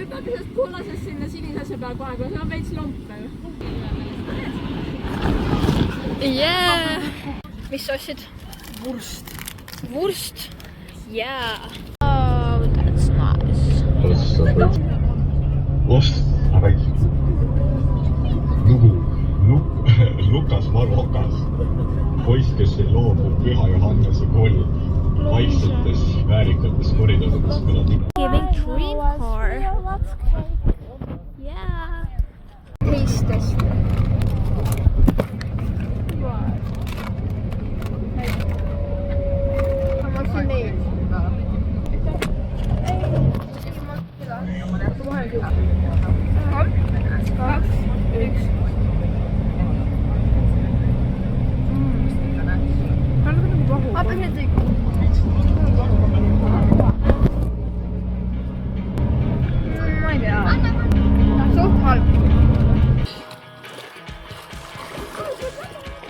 hüpata sellest kollasest sinna sinisesse peale kohe, kui see on veits lompe ju. Yeah! Mis sa ostsid? Wurst. Wurst? Yeah! Oh, that's nice. Lost Arek. Lukas Marokas. Poiss, kes ei loobu Püha Johannese kooli vaiksetes väärikates koridorides kõlab. Giving dream car. Yeah. Taste test.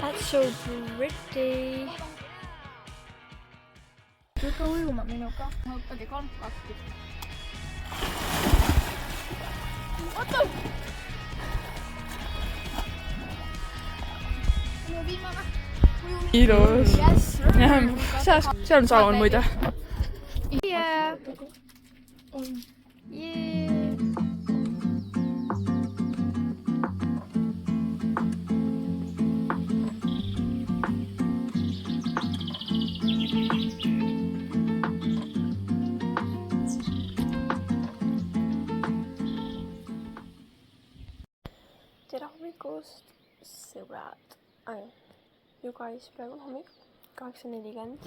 That's so pretty. Tulge ujuma minuga. Õppage kontakti. Oota! Ilus. Yes. See on saun muide. Yeah. Yeah. Tere hommikust, sõbrad. You guys, praegu on hommik 8:40.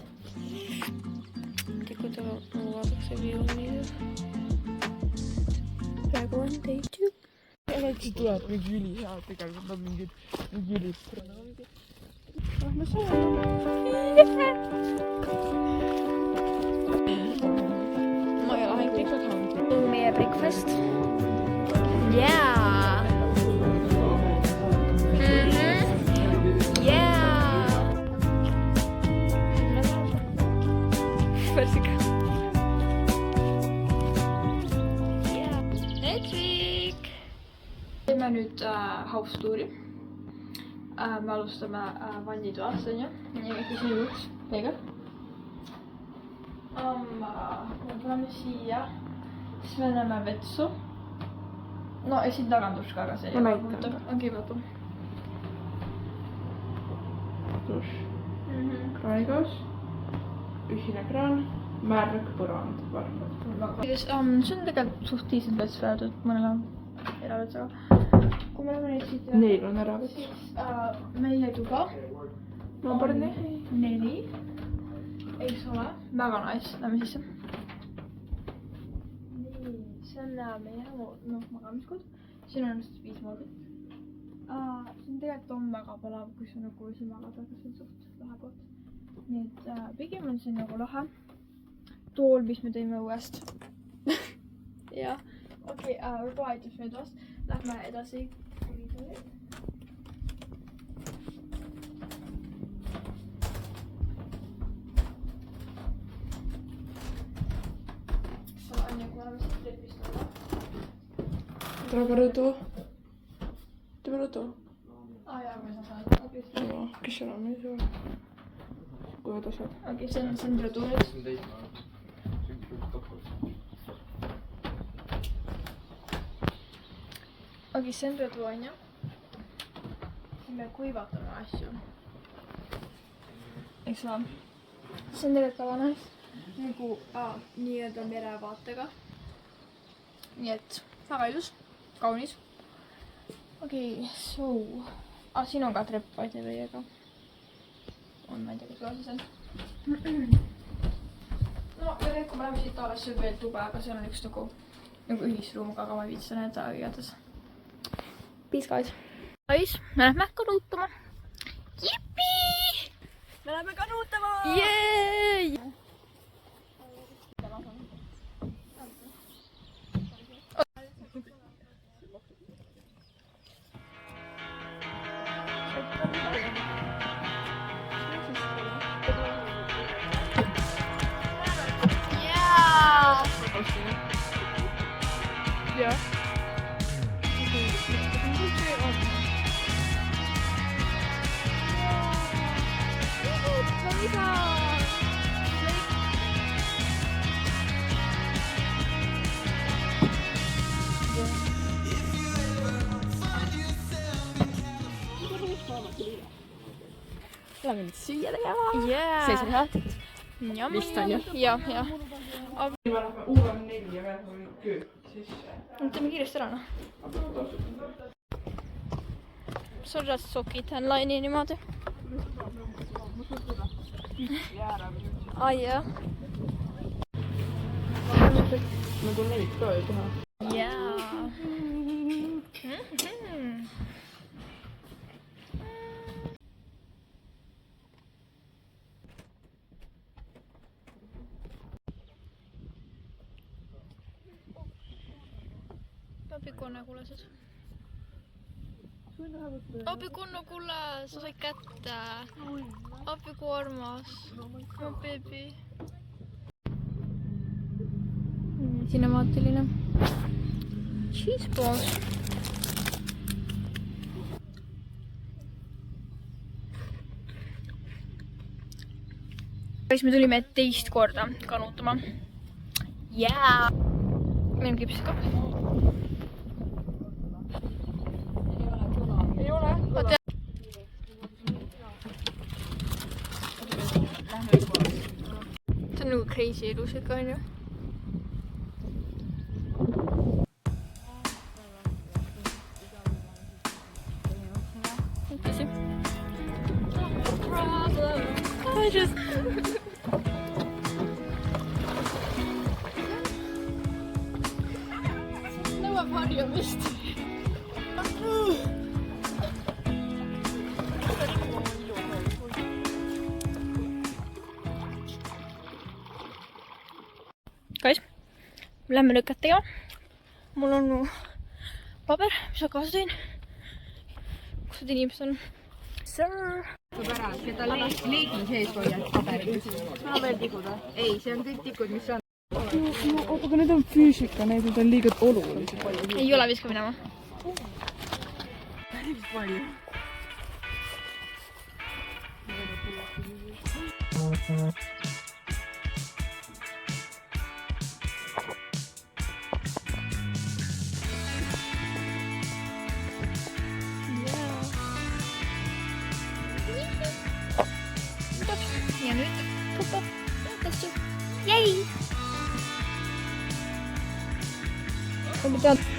Tikutaga mu vaadatakse viiunides. Praegu on day 2. Alati tuleb mingi ülihead tegelikult on mingi ülist. Lähme saama. Ma ei ole ainult ikka tahanud. Meie breakfast. Yeah. Persika. Hedvig! Teeme nüüd house touri. Me alustame vannitoast, on ju? Nii, küsin juhuks teiega. Me tuleme siia. Siis me näeme vetsu. No, ja siin tagandus ka, aga see ei ole huvitav. Ongi vaata. Duš. Kraanigaas. Ühine kraan, märg, põrand, varmad. See on tegelikult suht diisent vets väärtud, mõnel on eravets, aga kui me oleme neid siit... Neil on eravets. Siis meie tuba Number 4. Eks ole, väga nice, lähme sisse. Nii, see on meie magamiskod. Siin on 5 moodit. See on tegelikult väga palav, kui sa nagu isi magad, aga see on suht lahe koht. Nii et pigem on siin nagu lahe tool, mis me tõime õuest. Jah, okei, võib-olla aitab meid vast. Lähme edasi. On ju, kui me oleme siit trepist olla. Tuleb rõdu. Teeme rõdu. Jaa, kui sa saad. Kes seal on meil seal? Kui ta saab. Okei, see on rõdu nüüd. Okei, see on rõdu, on ju. Siin me kuivatame asju. Eks ole. See on tegelikult väga nice. Nagu nii-öelda merevaatega. Nii et väga ilus. Kaunis. Okei, so. Siin on ka trepp vaid veiega. On, ma ei tea, kus kaasa see on. No, ja nüüd, kui me läheme siit alles, see on veel tube, aga seal on üks nagu ühisruum, aga ma ei viitsi seda näidata igatahes. Peace, guys. Guys, me lähme kanuutama. Jippi! Me lähme kanuutama! Yeeey! Jah. Lähme nüüd süüa tegema. Yeah. Seisab head. Vist on ju? Jah. Me läheme UM4 ja me läheme köök sisse. Teeme kiiresti ära, noh. Sul saad sokid online'i niimoodi. Ai jah. Nagu neid ka ei taha. Jaa. Appikonnakullased. Appikonnakulla, sa said kätte. Appikuormas. Oh baby. Sinemaatiline. Cheese balls. Siis me tulime teist korda kanutama. Jaa! Meil on kipsikapp. Ei ole. Oota. See on nagu crazy elus ikka, on ju? Tõsi? I just... nõuab harjumist. Guys, lähme lükkat tegema. Mul on paber, mis ma kaasa tõin. Kus need inimesed on? Sir! Ära, seda leegi sees hoiad paberit. Sul on veel tikud või? Ei, see on kõik tikud, mis on. Oota, aga need on füüsika, need on liiga olulised. Ei ole viska minema. Päris palju. Ja nüüd puppab tõesti. Jäi! Ma tean...